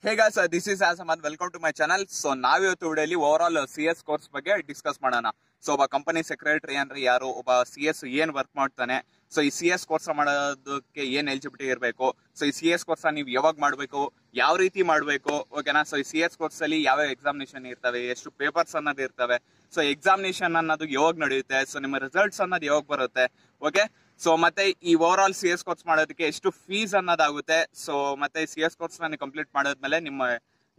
Hey guys, this is Asamad. Welcome to my channel. So ನಾವಿವತ್ತು ವಿಡಿಯೋಲಿ over all CS course ಬಗ್ಗೆ discuss ಮಾಡೋಣ. So ಒಬ್ಬ company secretary ಅಂದ್ರೆ ಯಾರು, ಒಬ್ಬ CS ಏನ್ ವರ್ಕ್ ಮಾಡ್ತಾನೆ, ಸೊ ಈ CS ಕೋರ್ಸ್ ಮಾಡೋದಕ್ಕೆ ಏನ್ ಎಲಿಜಿಬಿಲಿಟಿ ಇರಬೇಕು, ಸೊ ಈ CS ಕೋರ್ಸ್ ನೀವು ಯಾವಾಗ ಮಾಡಬೇಕು, ಯಾವ ರೀತಿ ಮಾಡಬೇಕು, ಓಕೆನಾ. ಸೊ ಈ CS ಕೋರ್ಸ್ ಅಲ್ಲಿ ಯಾವ ಎಕ್ಸಾಮಿನೇಷನ್ ಇರ್ತವೆ, ಎಷ್ಟು ಪೇಪರ್ಸ್ ಅನ್ನೋದು ಇರ್ತವೆ, ಸೊ ಎಕ್ಸಾಮಿನೇಷನ್ ಅನ್ನೋದು ಯಾವಾಗ ನಡೆಯುತ್ತೆ, ಸೊ ನಿಮ್ಮ ರಿಸಲ್ಟ್ಸ್ ಅನ್ನೋದು ಯಾವಾಗ ಬರುತ್ತೆ, ಓಕೆ. ಸೊ ಮತ್ತೆ ಈ ಓವರ್ ಆಲ್ CS ಕೋರ್ಸ್ ಮಾಡೋದಕ್ಕೆ ಎಷ್ಟು ಫೀಸ್ ಅನ್ನೋದಾಗುತ್ತೆ, ಸೊ ಮತ್ತೆ CS ಕೋರ್ಸ್ ಕಂಪ್ಲೀಟ್ ಮಾಡಿದ್ಮೇಲೆ ನಿಮ್ಮ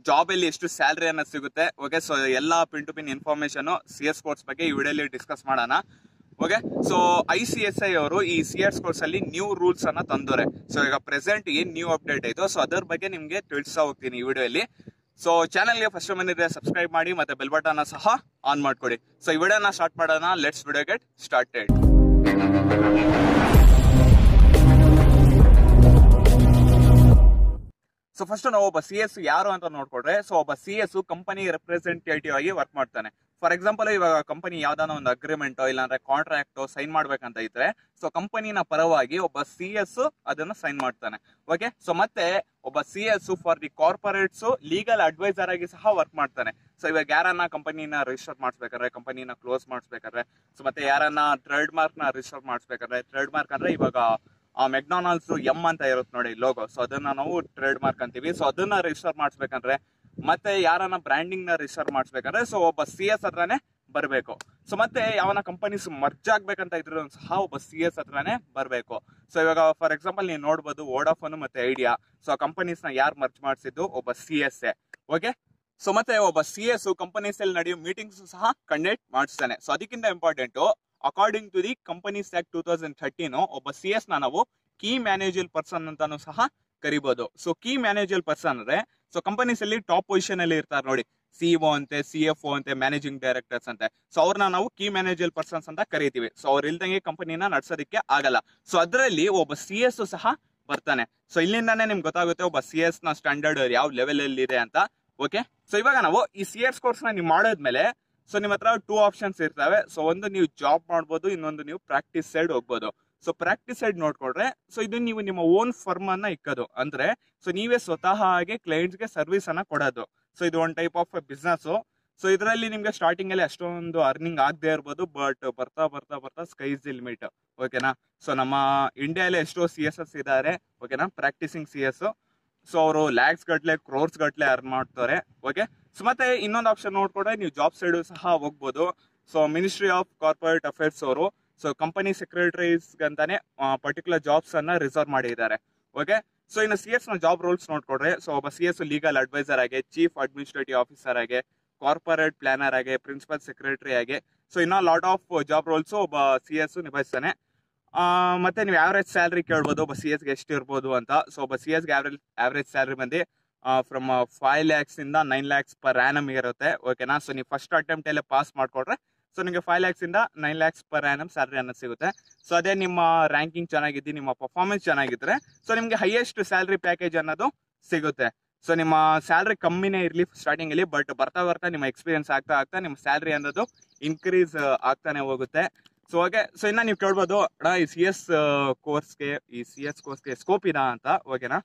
ಜಾಬ್ ಅಲ್ಲಿ ಎಷ್ಟು ಸ್ಯಾಲರಿ ಅನ್ನೋದು ಸಿಗುತ್ತೆ, ಓಕೆ. ಸೊ ಎಲ್ಲ pin to pin information CS course ಬಗ್ಗೆ ಈ ವಿಡಿಯೋಲಿ ಡಿಸ್ಕಸ್ ಮಾಡೋಣ, ಓಕೆ. ಸೊ ICSI ಅವರು ಈ CS ಕೋರ್ಸ್ ಅಲ್ಲಿ ನ್ಯೂ ರೂಲ್ಸ್ ಅನ್ನ ತಂದೋರೆ. ಸೊ ಈಗ ಪ್ರೆಸೆಂಟ್ ಏನ್ ನ್ಯೂ ಅಪ್ಡೇಟ್ ಆಯ್ತು, ಸೊ ಅದ್ರ ಬಗ್ಗೆ ನಿಮ್ಗೆ ತಿಳಿಸ್ತಾ ಹೋಗ್ತೀನಿ ಈ ವಿಡಿಯೋಲಿ. ಸೊ ಚಾನಲ್ಗೆ ಫಸ್ಟ್ ಬಂದಿದ್ರೆ ಸಬ್ಸ್ಕ್ರೈಬ್ ಮಾಡಿ ಮತ್ತೆ ಬೆಲ್ ಬಟನ್ ಸಹ ಆನ್ ಮಾಡ್ಕೊಡಿ. ಸೊ ಈ ವಿಡಿಯೋನ ಸ್ಟಾರ್ಟ್ ಮಾಡೋಣ. Let's video get started. So first ನಾವು ಒಬ್ಬ CS ಯಾರು ಅಂತ ನೋಡ್ಕೊಂಡ್ರೆ, ಸೊ ಒಬ್ಬ CS ಕಂಪನಿ ರೆಪ್ರೆಸೆಂಟೇಟಿವ್ ಆಗಿ ವರ್ಕ್ ಮಾಡ್ತಾನೆ. ಫಾರ್ ಎಕ್ಸಾಂಪಲ್, ಇವಾಗ ಕಂಪನಿ ಯಾವ್ದಾನ ಒಂದು ಅಗ್ರಿಮೆಂಟ್ ಇಲ್ಲಾಂದ್ರೆ ಕಾಂಟ್ರಾಕ್ಟ್ ಸೈನ್ ಮಾಡ್ಬೇಕಂತ ಇದ್ರೆ, ಸೊ ಕಂಪನಿನ ಪರವಾಗಿ ಒಬ್ಬ CS ಅದನ್ನ ಸೈನ್ ಮಾಡ್ತಾನೆ, ಓಕೆ. ಸೊ ಮತ್ತೆ ಒಬ್ಬ CS for the corporates legal adviser ಆಗಿ ಸಹ ವರ್ಕ್ ಮಾಡ್ತಾನೆ. ಸೊ ಇವಾಗ ಯಾರನ್ನ ಕಂಪನಿನ ರಿಜಿಸ್ಟರ್ ಮಾಡಿಸ್ಬೇಕಾದ್ರೆ, ಕಂಪನಿನ ಕ್ಲೋಸ್ ಮಾಡಿಸ್ಬೇಕಾದ್ರೆ, ಸೊ ಮತ್ತೆ ಯಾರನ್ನ ಟ್ರೇಡ್ ಮಾರ್ಕ್ ನ ರಿಜಿಸ್ಟರ್ ಮಾಡಿಸ್ಬೇಕಾದ್ರೆ, ಟ್ರೇಡ್ ಮಾರ್ಕ್ ಅಂದ್ರೆ ಇವಾಗ ಮೆಕ್ಡೊನಾಲ್ಡ್ಸ್ M ಅಂತ ಇರುತ್ತೆ ನೋಡಿ ಲೋಗೋ, ಸೊ ಅದನ್ನ ನಾವು ಟ್ರೇಡ್ ಮಾರ್ಕ್ ಅಂತೀವಿ. ಸೊ ಅದನ್ನ ರಿಜಿಸ್ಟರ್ ಮಾಡಿಸ್ಬೇಕಂದ್ರೆ, ಮತ್ತೆ ಯಾರನ್ನ ಬ್ರ್ಯಾಂಡಿಂಗ್ ನ ರಿಜಿಸ್ಟರ್ ಮಾಡಿಸ್ಬೇಕಂದ್ರೆ, ಸೊ ಒಬ್ಬ CS ಹತ್ರನೇ ಬರಬೇಕು. ಸೊ ಮತ್ತೆ ಯಾವನ ಕಂಪನೀಸ್ ಮರ್ಜ್ ಆಗ್ಬೇಕಂತ ಇದ್ರು ಸಹ ಒಬ್ಬ CS ಹತ್ರನೇ ಬರಬೇಕು. ಸೊ ಇವಾಗ ಫಾರ್ ಎಕ್ಸಾಂಪಲ್ ನೀವು ನೋಡ್ಬೋದು ವೋಡಾಫೋನ್ ಮತ್ತೆ ಐಡಿಯಾ, ಸೊ ಕಂಪನೀಸ್ ನ ಯಾರು ಮರ್ಜ್ ಮಾಡಿಸಿದ್ದು, ಒಬ್ಬ CS, ಓಕೆ. ಸೊ ಮತ್ತೆ ಒಬ್ಬ CS ಕಂಪನೀಸ್ ಅಲ್ಲಿ ನಡೆಯೋ ಮೀಟಿಂಗ್ಸ್ ಸಹ ಕಂಡಕ್ಟ್ ಮಾಡಿಸ್ತಾನೆ. ಸೊ ಅದಕ್ಕಿಂತ important, according to the companies act 2013 ಒಬ್ಬ CS ನ ನಾವು ಕೀ ಮ್ಯಾನೇಜರ್ ಪರ್ಸನ್ ಅಂತಾನು ಸಹ ಕರಿಬಹುದು. ಸೊ ಕೀ ಮ್ಯಾನೇಜರ್ ಪರ್ಸನ್ ಅಂದ್ರೆ, ಸೊ ಕಂಪನೀಸ್ ಅಲ್ಲಿ ಟಾಪ್ ಪೊಸಿಷನ್ ಅಲ್ಲಿ ಇರ್ತಾರೆ ನೋಡಿ, CEO ಅಂತೆ, CFO ಅಂತೆ, ಮ್ಯಾನೇಜಿಂಗ್ ಡೈರೆಕ್ಟರ್ಸ್ ಅಂತೆ. ಸೊ ಅವ್ರನ್ನ ನಾವು ಕೀ ಮ್ಯಾನೇಜರ್ ಪರ್ಸನ್ಸ್ ಅಂತ ಕರಿತೀವಿ. ಸೊ ಅವ್ರ ಇಲ್ದಂಗೆ ಕಂಪನಿನ ನಡ್ಸೋದಕ್ಕೆ ಆಗಲ್ಲ. ಸೊ ಅದರಲ್ಲಿ ಒಬ್ಬ CS ಸಹ ಬರ್ತಾನೆ. ಸೊ ಇಲ್ಲಿಂದಾನೇ ನಿಮ್ಗೆ ಗೊತ್ತಾಗುತ್ತೆ ಒಬ್ಬ CS ನ ಸ್ಟ್ಯಾಂಡರ್ಡ್ ಯಾವ ಲೆವೆಲ್ ಅಲ್ಲಿ ಇದೆ ಅಂತ, ಓಕೆ. ಸೊ ಇವಾಗ ನಾವು ಈ CS ಕೋರ್ಸ್ ನ ನೀವು ಮಾಡಿದ್ಮೇಲೆ, ಸೊ ನಿಮ್ಮ ಹತ್ರ 2 ಆಪ್ಷನ್ಸ್ ಇರ್ತವೆ. ಸೊ ಒಂದು ನೀವು ಜಾಬ್ ಮಾಡ್ಬೋದು, ಇನ್ನೊಂದು ನೀವು ಪ್ರಾಕ್ಟೀಸ್ ಸೈಡ್ ಹೋಗ್ಬೋದು. ಸೊ ಪ್ರಾಕ್ಟೀಸ್ ಸೈಡ್ ನೋಡ್ಕೊಂಡ್ರೆ, ಸೊ ಇದು ನೀವು ನಿಮ್ಮ ಓನ್ ಫರ್ಮ್ ಅನ್ನ ಇಕ್ಕೋದು, ಅಂದ್ರೆ ಸೊ ನೀವೇ ಸ್ವತಃ ಆಗಿ ಕ್ಲೈಂಟ್ಸ್ ಗೆ ಸರ್ವಿಸ್ ಅನ್ನ ಕೊಡೋದು. ಸೊ ಇದು ಒಂದು ಟೈಪ್ ಆಫ್ ಬಿಸ್ನೆಸ್. ಸೊ ಇದರಲ್ಲಿ ನಿಮ್ಗೆ ಸ್ಟಾರ್ಟಿಂಗ್ ಅಲ್ಲಿ ಅಷ್ಟೊಂದು ಅರ್ನಿಂಗ್ ಆಗದೆ ಇರ್ಬೋದು, ಬಟ್ ಬರ್ತಾ ಬರ್ತಾ ಬರ್ತಾ ಸ್ಕೈಸ್ ದಿ ಲಿಮಿಟ್, ಓಕೆನಾ. ಸೊ ನಮ್ಮ ಇಂಡಿಯಾದಲ್ಲಿ ಎಷ್ಟೋ CSs ಇದ್ದಾರೆ, ಓಕೆನಾ, ಪ್ರಾಕ್ಟೀಸಿಂಗ್ CS. ಸೊ ಅವರು ಲ್ಯಾಕ್ಸ್ ಗಟ್ಲೆ, ಕ್ರೋರ್ಸ್ ಗಟ್ಲೆ ಅರ್ನ್ ಮಾಡ್ತಾರೆ, ಓಕೆ. ಸೊ ಮತ್ತೆ ಇನ್ನೊಂದು ಆಪ್ಷನ್ ನೋಡ್ಕೊಂಡ್ರೆ ನೀವು ಜಾಬ್ ಸೈಡ್ ಸಹ ಹೋಗ್ಬೋದು. So ministry of corporate affairs ಅವರು ಸೊ ಕಂಪನಿ ಸೆಕ್ರೆಟರೀಸ್ ಅಂತಾನೆ ಪರ್ಟಿಕ್ಯುಲರ್ ಜಾಬ್ಸ್ ಅನ್ನ ರಿಸರ್ವ್ ಮಾಡಿದ್ದಾರೆ, ಓಕೆ. ಸೊ ಇನ್ನು CS ನ ಜಾಬ್ ರೋಲ್ಸ್ ನೋಡ್ಕೊಂಡ್ರೆ, ಸೊ ಒಬ್ಬ CS ಲೀಗಲ್ ಅಡ್ವೈಸರ್ ಆಗಿ, ಚೀಫ್ ಅಡ್ಮಿನಿಸ್ಟ್ರೇಟಿವ್ ಆಫೀಸರ್ ಆಗಿ, ಕಾರ್ಪೊರೇಟ್ ಪ್ಲಾನರ್ ಆಗಿ, ಪ್ರಿನ್ಸಿಪಲ್ ಸೆಕ್ರೆಟರಿ ಆಗಿ, ಸೊ ಇನ್ನ ಲಾಟ್ ಆಫ್ ಜಾಬ್ ರೋಲ್ಸ್ ಒಬ್ಬ CS ನಿಭಾಯಿಸ್ತಾನೆ. ಮತ್ತೆ ನೀವು ಆವರೇಜ್ ಸ್ಯಾಲರಿ ಕೇಳ್ಬೋದು ಒಬ್ಬ CS ಗೆ ಎಷ್ಟು ಇರ್ಬೋದು ಅಂತ. ಸೊ ಒಬ್ಬ CS ಗೆ ಆವರೇಜ್ ಸ್ಯಾಲರಿ ಬಂದು ಫ್ರಮ್ 5 lakhs ಇಂದ 9 lakhs ಪರ್ ಆ್ಯನಮ್ ಇರುತ್ತೆ, ಓಕೆನಾ. ಸೊ ನೀವು ಫಸ್ಟ್ ಅಟೆಂಪ್ಟ್ ಅಲ್ಲೇ ಪಾಸ್ ಮಾಡ್ಕೊಂಡ್ರೆ, ಸೊ ನಿಮಗೆ 5 lakhs ಇಂದ 9 lakhs ಪರ್ ಆ್ಯನಮ್ ಸ್ಯಾಲರಿ ಅನ್ನೋದು ಸಿಗುತ್ತೆ. ಸೊ ಅದೇ ನಿಮ್ಮ ರ್ಯಾಂಕಿಂಗ್ ಚೆನ್ನಾಗಿದ್ದು, ನಿಮ್ಮ ಪರ್ಫಾರ್ಮೆನ್ಸ್ ಚೆನ್ನಾಗಿದ್ರೆ, ಸೊ ನಿಮ್ಗೆ ಹೈಯೆಸ್ಟ್ ಸ್ಯಾಲರಿ ಪ್ಯಾಕೇಜ್ ಅನ್ನೋದು ಸಿಗುತ್ತೆ. ಸೊ ನಿಮ್ಮ ಸ್ಯಾಲರಿ ಕಮ್ಮಿನೇ ಇರಲಿ ಸ್ಟಾರ್ಟಿಂಗ್ ಅಲ್ಲಿ, ಬಟ್ ಬರ್ತಾ ಬರ್ತಾ ನಿಮ್ಮ ಎಕ್ಸ್ಪೀರಿಯನ್ಸ್ ಆಗ್ತಾ ಆಗ್ತಾ ನಿಮ್ಮ ಸ್ಯಾಲರಿ ಅನ್ನೋದು ಇನ್ಕ್ರೀಸ್ ಆಗ್ತಾನೆ ಹೋಗುತ್ತೆ. So okay. ಸೊ ಇನ್ನ ನೀವು ಕೇಳ್ಬೋದು, ಈ CS ಕೋರ್ಸ್ಗೆ ಸ್ಕೋಪ್ ಇದಾ ಅಂತ, ಓಕೆನಾ.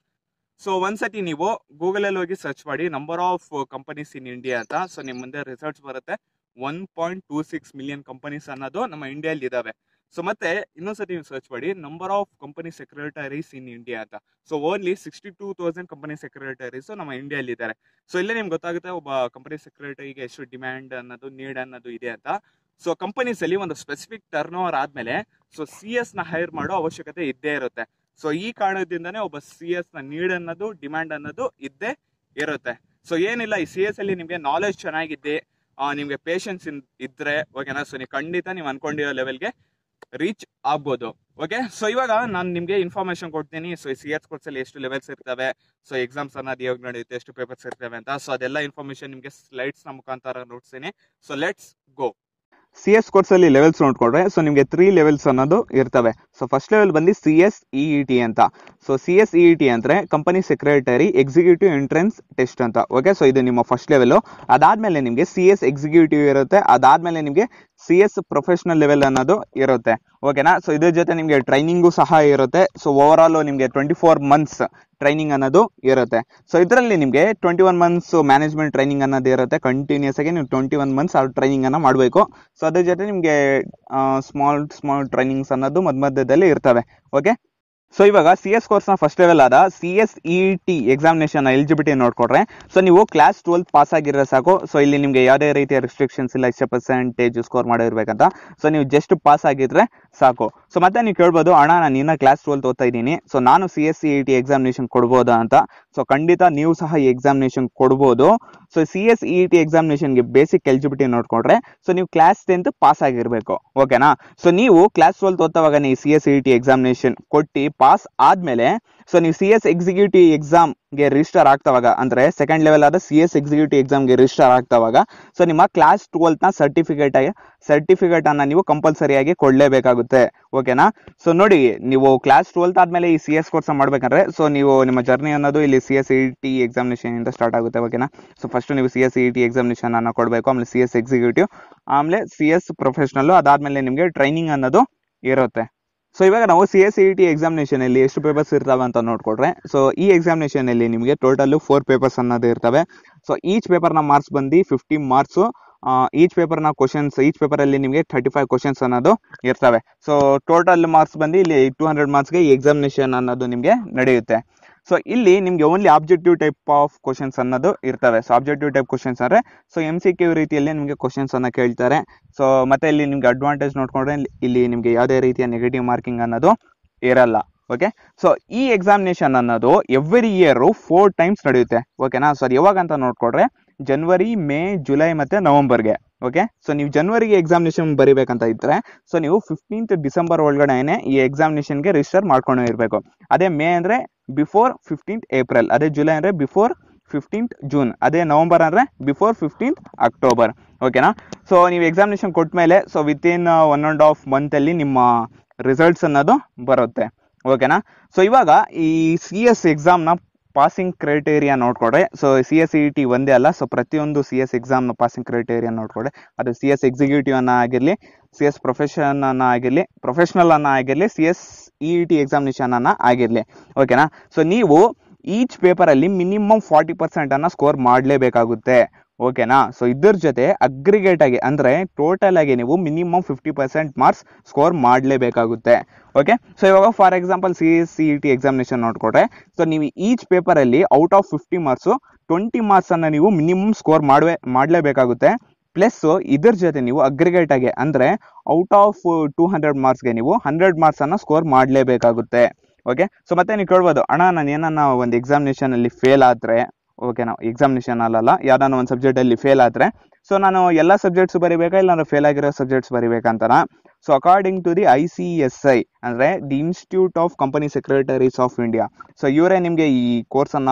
ಸೊ ಒಂದ್ಸತಿ ನೀವು ಗೂಗಲ್ ಅಲ್ಲಿ ಹೋಗಿ ಸರ್ಚ್ ಮಾಡಿ number of companies in India ಅಂತ. ಸೊ ನಿಮ್ ಮುಂದೆ ರಿಸಲ್ಟ್ಸ್ ಬರುತ್ತೆ. 1.26 ಮಿಲಿಯನ್ ಕಂಪನೀಸ್ ಅನ್ನೋದು ನಮ್ಮ ಇಂಡಿಯಾದಲ್ಲಿ ಇದಾವೆ. ಸೊ ಮತ್ತೆ ಇನ್ನೊಂದ್ಸತಿ ನೀವು ಸರ್ಚ್ ಮಾಡಿ number of company secretaries in India ಅಂತ. ಸೊ ಓನ್ಲಿ 62,000 ಕಂಪನಿ ಸೆಕ್ರೆಟರೀಸ್ ನಮ್ಮ ಇಂಡಿಯಾದಲ್ಲಿ ಇದ್ದಾರೆ. ಸೊ ಇಲ್ಲೇ ನಿಮ್ಗೆ ಗೊತ್ತಾಗುತ್ತೆ ಒಬ್ಬ ಕಂಪನಿ ಸೆಕ್ರೆಟರಿಗೆ ಎಷ್ಟು ಡಿಮ್ಯಾಂಡ್ ಅನ್ನೋದು, ನೀಡ್ ಅನ್ನೋದು ಇದೆ ಅಂತ. ಸೊ ಕಂಪನೀಸ್ ಅಲ್ಲಿ ಒಂದು ಸ್ಪೆಸಿಫಿಕ್ ಟರ್ನ್ ಓವರ್ ಆದ್ಮೇಲೆ ಸೊ CS ನ ಹೈರ್ ಮಾಡೋ ಅವಶ್ಯಕತೆ ಇದ್ದೇ ಇರುತ್ತೆ. ಸೊ ಈ ಕಾರಣದಿಂದಾನೇ ಒಬ್ಬ CS ನ ನೀಡ್ ಅನ್ನೋದು, ಡಿಮ್ಯಾಂಡ್ ಅನ್ನೋದು ಇದ್ದೇ ಇರುತ್ತೆ. ಸೊ ಏನಿಲ್ಲ, ಈ CS ಅಲ್ಲಿ ನಿಮ್ಗೆ ನಾಲೆಜ್ ಚೆನ್ನಾಗಿದ್ದೆ, ನಿಮ್ಗೆ ಪೇಷನ್ಸ್ ಇದ್ರೆ, ಓಕೆನಾ, ಸೊ ನೀವು ಖಂಡಿತ ನೀವು ಅನ್ಕೊಂಡಿರೋ ಲೆವೆಲ್ಗೆ ರೀಚ್ ಆಗ್ಬೋದು, ಓಕೆ. ಸೊ ಇವಾಗ ನಾನು ನಿಮ್ಗೆ ಇನ್ಫಾರ್ಮೇಶನ್ ಕೊಡ್ತೀನಿ. ಸೊ ಈ CS ಕೋರ್ಸ್ ಅಲ್ಲಿ ಎಷ್ಟು ಲೆವೆಲ್ಸ್ ಇರ್ತವೆ, ಸೊ ಎಕ್ಸಾಮ್ಸ್ ಅನ್ನೋದು ಯಾವಾಗ ನಡೆಯುತ್ತೆ, ಎಷ್ಟು ಪೇಪರ್ಸ್ ಇರ್ತವೆ ಅಂತ. ಸೊ ಅದೆಲ್ಲ ಇನ್ಫಾರ್ಮೇಶನ್ ನಿಮ್ಗೆ ಸ್ಲೈಡ್ಸ್ ನ ಮುಖಾಂತರ ನೋಡ್ತೀನಿ. So let's go. CS course ಅಲ್ಲಿ ಲೆವೆಲ್ಸ್ ನೋಡ್ಕೊಂಡ್ರೆ, ಸೊ ನಿಮಗೆ 3 ಲೆವೆಲ್ಸ್ ಅನ್ನೋದು ಇರ್ತವೆ. ಸೊ ಫಸ್ಟ್ ಲೆವೆಲ್ ಬಂದು CSEET ಅಂತ. ಸೊ CSEET ಅಂದ್ರೆ company secretary executive entrance test ಅಂತ, ಓಕೆ. ಸೊ ಇದು ನಿಮ್ಮ ಫಸ್ಟ್ ಲೆವೆಲ್. ಅದಾದ್ಮೇಲೆ ನಿಮಗೆ CS ಎಕ್ಸಿಕ್ಯೂಟಿವ್ ಇರುತ್ತೆ. ಅದಾದ್ಮೇಲೆ ನಿಮಗೆ CS ಪ್ರೊಫೆಷನಲ್ ಲೆವೆಲ್ ಅನ್ನೋದು ಇರುತ್ತೆ. ಓಕೆನಾ. ಸೊ ಇದ್ರ ಜೊತೆ ನಿಮಗೆ ಟ್ರೈನಿಂಗು ಸಹ ಇರುತ್ತೆ. ಸೊ ಓವರ್ ಆಲ್ ನಿಮಗೆ 24 ಮಂತ್ಸ್ ಟ್ರೈನಿಂಗ್ ಅನ್ನೋದು ಇರುತ್ತೆ. ಸೊ ಇದರಲ್ಲಿ ನಿಮಗೆ 21 ಮಂತ್ಸ್ ಮ್ಯಾನೇಜ್ಮೆಂಟ್ ಟ್ರೈನಿಂಗ್ ಅನ್ನೋದು ಇರುತ್ತೆ. ಕಂಟಿನ್ಯೂಸ್ ಆಗಿ ನೀವು 21 ಮಂತ್ಸ್ ಆ ಟ್ರೈನಿಂಗ್ ಅನ್ನ ಮಾಡಬೇಕು. ಸೊ ಅದ್ರ ಜೊತೆ ನಿಮಗೆ ಸ್ಮಾಲ್ ಟ್ರೈನಿಂಗ್ಸ್ ಅನ್ನೋದು ಮಧ್ಯದಲ್ಲಿ ಇರ್ತವೆ. ಓಕೆ. ಸೊ ಇವಾಗ CS ಕೋರ್ಸ್ನ ಫಸ್ಟ್ ಲೆವೆಲ್ ಆದ CSET ಎಕ್ಸಾಮಿನೇಷನ್ ಎಲಿಜಿಬಿಲಿಟಿ ನೋಡ್ಕೊಡ್ರೆ, ಸೊ ನೀವು ಕ್ಲಾಸ್ 12 ಪಾಸ್ ಆಗಿರೋ ಸಾಕು. ಸೊ ಇಲ್ಲಿ ನಿಮಗೆ ಯಾವುದೇ ರೀತಿಯ ರಿಸ್ಟ್ರಿಕ್ಷನ್ಸ್ ಇಲ್ಲ, ಇಷ್ಟ ಪರ್ಸೆಂಟೇಜ್ ಸ್ಕೋರ್ ಮಾಡಿರ್ಬೇಕಂತ. ಸೊ ನೀವು ಜಸ್ಟ್ ಪಾಸ್ ಆಗಿದ್ರೆ ಸಾಕು. ಸೊ ಮತ್ತೆ ನೀವು ಕೇಳ್ಬೋದು, ಅಣ್ಣ ನಾನು ಇನ್ನ ಕ್ಲಾಸ್ 12 ಓದ್ತಾ ಇದ್ದೀನಿ, ಸೊ ನಾನು CSET ಎಕ್ಸಾಮಿನೇಷನ್ ಕೊಡ್ಬೋದಾ ಅಂತ. ಸೊ ಖಂಡಿತ ನೀವು ಸಹ ಈ ಎಕ್ಸಾಮಿನೇಷನ್ ಕೊಡ್ಬೋದು. ಸೊ CSET ಎಕ್ಸಾಮಿನೇಷನ್ಗೆ ಬೇಸಿಕ್ ಎಲಿಜಿಬಿಲಿಟಿ ನೋಡ್ಕೊಂಡ್ರೆ, ಸೊ ನೀವು ಕ್ಲಾಸ್ 10 ಪಾಸ್ ಆಗಿರ್ಬೇಕು. ಓಕೆನಾ. ಸೊ ನೀವು ಕ್ಲಾಸ್ 12 ಓದ್ತಾವಾಗ ನೀವು CSET ಎಕ್ಸಾಮಿನೇಷನ್ ಕೊಟ್ಟು ಪಾಸ್ ಆದ್ಮೇಲೆ, ಸೊ ನೀವು CS ಎಕ್ಸಿಕ್ಯೂಟಿವ್ ಎಕ್ಸಾಮ್ಗೆ ರಿಜಿಸ್ಟರ್ ಆಗ್ತಾವಾಗ, ಅಂದ್ರೆ ಸೆಕೆಂಡ್ ಲೆವೆಲ್ ಆದ CS ಎಕ್ಸಿಕ್ಯೂಟಿವ್ ಎಕ್ಸಾಮ್ಗೆ ರಿಜಿಸ್ಟರ್ ಆಗ್ತಾವಾಗ, ಸೊ ನಿಮ್ಮ ಕ್ಲಾಸ್ 12 ನ ಸರ್ಟಿಫಿಕೇಟ್ ಅನ್ನ ನೀವು ಕಂಪಲ್ಸರಿ ಆಗಿ ಕೊಡ್ಲೇಬೇಕಾಗುತ್ತೆ. ಓಕೆನಾ. ಸೊ ನೋಡಿ, ನೀವು ಕ್ಲಾಸ್ 12 ಆದ್ಮೇಲೆ ಈ CS ಕೋರ್ಸ್ ಮಾಡ್ಬೇಕಂದ್ರೆ, ಸೊ ನೀವು ನಿಮ್ಮ ಜರ್ನಿ ಅನ್ನೋದು ಇಲ್ಲಿ CSET ಎಕ್ಸಾಮಿನೇಷನ್ ಇಂದ ಸ್ಟಾರ್ಟ್ ಆಗುತ್ತೆ. ಓಕೆನಾ. ಸೊ ಫಸ್ಟ್ ನೀವು CSET ಎಕ್ಸಾಮಿನೇಷನ್ ಅನ್ನ ಕೊಡಬೇಕು, ಆಮೇಲೆ CS ಎಕ್ಸಿಕ್ಯೂಟಿವ್, ಆಮೇಲೆ CS ಪ್ರೊಫೆಷನಲ್, ಅದಾದ್ಮೇಲೆ ನಿಮಗೆ ಟ್ರೈನಿಂಗ್ ಅನ್ನೋದು ಇರುತ್ತೆ. ಸೊ ಇವಾಗ ನಾವು CSET ಎಕ್ಸಾಮಿನೇಷನ್ ಅಲ್ಲಿ ಎಷ್ಟು ಪೇಪರ್ಸ್ ಇರ್ತವೆ ಅಂತ ನೋಡ್ಕೊಡ್ರೆ, ಸೊ ಈ ಎಕ್ಸಾಮಿನೇಷನ್ ಅಲ್ಲಿ ನಿಮಗೆ ಟೋಟಲ್ 4 ಪೇಪರ್ಸ್ ಅನ್ನೋದು ಇರ್ತವೆ. ಸೊ ಈಚ್ ಪೇಪರ್ ನ ಮಾರ್ಕ್ಸ್ ಬಂದು 50 ಮಾರ್ಕ್ಸ್. ಈಚ್ ಪೇಪರ್ ನ ಕ್ವಶನ್ಸ್, ಈಚ್ ಪೇಪರ್ ಅಲ್ಲಿ ನಿಮಗೆ 35 ಕ್ವಶನ್ಸ್ ಅನ್ನೋದು ಇರ್ತವೆ. ಸೊ ಟೋಟಲ್ ಮಾರ್ಕ್ಸ್ ಬಂದು ಇಲ್ಲಿ 200 ಮಾರ್ಕ್ಸ್ಗೆ ಈ ಎಕ್ಸಾಮಿನೇಷನ್ ಅನ್ನೋದು ನಿಮಗೆ ನಡೆಯುತ್ತೆ. ಸೊ ಇಲ್ಲಿ ನಿಮ್ಗೆ only objective type of questions ಅನ್ನೋದು ಇರ್ತವೆ. ಸೊ ಆಬ್ಜೆಕ್ಟಿವ್ ಟೈಪ್ ಕ್ವಶನ್ಸ್ ಅಂದ್ರೆ ಸೊ MCQ ರೀತಿಯಲ್ಲಿ ನಿಮಗೆ ಕ್ವಶನ್ಸ್ ಅನ್ನ ಕೇಳ್ತಾರೆ. ಸೊ ಮತ್ತೆ ಇಲ್ಲಿ ನಿಮ್ಗೆ ಅಡ್ವಾಂಟೇಜ್ ನೋಡ್ಕೊಂಡ್ರೆ, ಇಲ್ಲಿ ನಿಮ್ಗೆ ಯಾವುದೇ ರೀತಿಯ ನೆಗೆಟಿವ್ ಮಾರ್ಕಿಂಗ್ ಅನ್ನೋದು ಇರಲ್ಲ. ಓಕೆ. ಸೊ ಈ ಎಕ್ಸಾಮಿನೇಷನ್ ಅನ್ನೋದು ಎವ್ರಿ ಇಯರ್ 4 ಟೈಮ್ಸ್ ನಡೆಯುತ್ತೆ. ಓಕೆನಾ. ಸೊ ಯಾವಾಗ ಅಂತ ನೋಡ್ಕೊಂಡ್ರೆ, ಜನವರಿ, ಮೇ, ಜುಲೈ ಮತ್ತೆ ನವೆಂಬರ್ಗೆ. ಓಕೆ. ಸೊ ನೀವು ಜನವರಿಗೆ ಎಕ್ಸಾಮಿನೇಷನ್ ಬರಿಬೇಕಂತ ಇದ್ರೆ, ಸೊ ನೀವು 15th ಡಿಸೆಂಬರ್ ಒಳಗಡೆನೆ ಈ ಎಕ್ಸಾಮಿನೇಷನ್ಗೆ ರಿಜಿಸ್ಟರ್ ಮಾಡ್ಕೊಂಡು ಇರಬೇಕು. ಅದೇ ಮೇ ಅಂದ್ರೆ ಬಿಫೋರ್ 15th ಏಪ್ರಿಲ್, ಅದೇ ಜುಲೈ ಅಂದ್ರೆ ಬಿಫೋರ್ 15th ಜೂನ್, ಅದೇ ನವೆಂಬರ್ ಅಂದ್ರೆ ಬಿಫೋರ್ 15th ಅಕ್ಟೋಬರ್. ಓಕೆನಾ. ಸೊ ನೀವು ಎಕ್ಸಾಮಿನೇಷನ್ ಕೊಟ್ಮೇಲೆ, ಸೊ ವಿತಿನ್ 1.5 ಮಂತ್ ಅಲ್ಲಿ ನಿಮ್ಮ ರಿಸಲ್ಟ್ಸ್ ಅನ್ನೋದು ಬರುತ್ತೆ. ಓಕೆನಾ. ಸೊ ಇವಾಗ ಈ CS ಎಕ್ಸಾಮ್ ನ ಪಾಸಿಂಗ್ ಕ್ರೈಟೇರಿಯಾ ನೋಡ್ಕೊಡ್ರೆ, ಸೊ CSET ಒಂದೇ ಅಲ್ಲ, ಸೊ ಪ್ರತಿಯೊಂದು CS ಎಕ್ಸಾಮ್ ನ ಪಾಸಿಂಗ್ ಕ್ರೈಟೇರಿಯಾ ನೋಡ್ಕೊಡ್ರೆ, ಅದು CS ಎಕ್ಸಿಕ್ಯೂಟಿವ್ ಅನ್ನ ಆಗಿರ್ಲಿ, CS ಪ್ರೊಫೆಷನಲ್ ಅನ್ನ ಆಗಿರ್ಲಿ, CSET ಎಕ್ಸಾಮಿನೇಷನ್ ಅನ್ನ ಆಗಿರ್ಲಿ. ಓಕೆನಾ. ಸೊ ನೀವು ಈಚ್ ಪೇಪರ್ ಅಲ್ಲಿ ಮಿನಿಮಮ್ 40% ಅನ್ನ ಸ್ಕೋರ್ ಮಾಡಲೇಬೇಕಾಗುತ್ತೆ. ಓಕೆನಾ. ಸೊ ಇದ್ರ ಜೊತೆ ಅಗ್ರಿಗೇಟ್ ಆಗಿ ಅಂದ್ರೆ ಟೋಟಲ್ ಆಗಿ ನೀವು ಮಿನಿಮಮ್ 50% ಮಾರ್ಕ್ಸ್ ಸ್ಕೋರ್ ಮಾಡಲೇಬೇಕಾಗುತ್ತೆ. ಓಕೆ. ಸೊ ಇವಾಗ ಫಾರ್ ಎಕ್ಸಾಂಪಲ್ CSET ಎಕ್ಸಾಮಿನೇಷನ್ ನೋಡ್ಕೊಡ್ರೆ, ಸೊ ನೀವು ಈಚ್ ಪೇಪರ್ ಅಲ್ಲಿ ಔಟ್ ಆಫ್ 50 ಮಾರ್ಕ್ಸ್ 20 ಮಾರ್ಕ್ಸ್ ಅನ್ನ ನೀವು ಮಿನಿಮಮ್ ಸ್ಕೋರ್ ಮಾಡಲೇಬೇಕಾಗುತ್ತೆ. ಪ್ಲಸ್ ಇದ್ರ ಜೊತೆ ನೀವು ಅಗ್ರಿಗೇಟ್ ಆಗಿ ಅಂದ್ರೆ ಔಟ್ ಆಫ್ 200 ಮಾರ್ಕ್ಸ್ಗೆ ನೀವು 100 ಮಾರ್ಕ್ಸ್ ಅನ್ನ ಸ್ಕೋರ್ ಮಾಡಲೇಬೇಕಾಗುತ್ತೆ. ಓಕೆ. ಸೊ ಮತ್ತೆ ನೀವು ಕೇಳ್ಬೋದು, ಅಣ್ಣ ನಾನು ಏನನ್ನ ಒಂದು ಎಕ್ಸಾಮಿನೇಷನ್ ಅಲ್ಲಿ ಫೇಲ್ ಆದ್ರೆ, ಓಕೆನಾ, ಎಕ್ಸಾಮಿನೇಷನ್ ಅಲ್ಲ, ಯಾವ್ದಾನ ಒಂದು ಸಬ್ಜೆಕ್ಟ್ ಅಲ್ಲಿ ಫೇಲ್ ಆದ್ರೆ, ಸೊ ನಾನು ಎಲ್ಲ ಸಬ್ಜೆಕ್ಟ್ಸ್ ಬರಿಬೇಕಾ, ಇಲ್ಲ ನಾನು ಫೇಲ್ ಆಗಿರೋ ಸಬ್ಜೆಕ್ಟ್ಸ್ ಬರಿಬೇಕಂತಾನ? So according to the ICSI ಅಂದ್ರೆ the institute of company secretaries of India, so ಇವರೇ ನಿಮ್ಗೆ ಈ ಕೋರ್ಸ್ ಅನ್ನ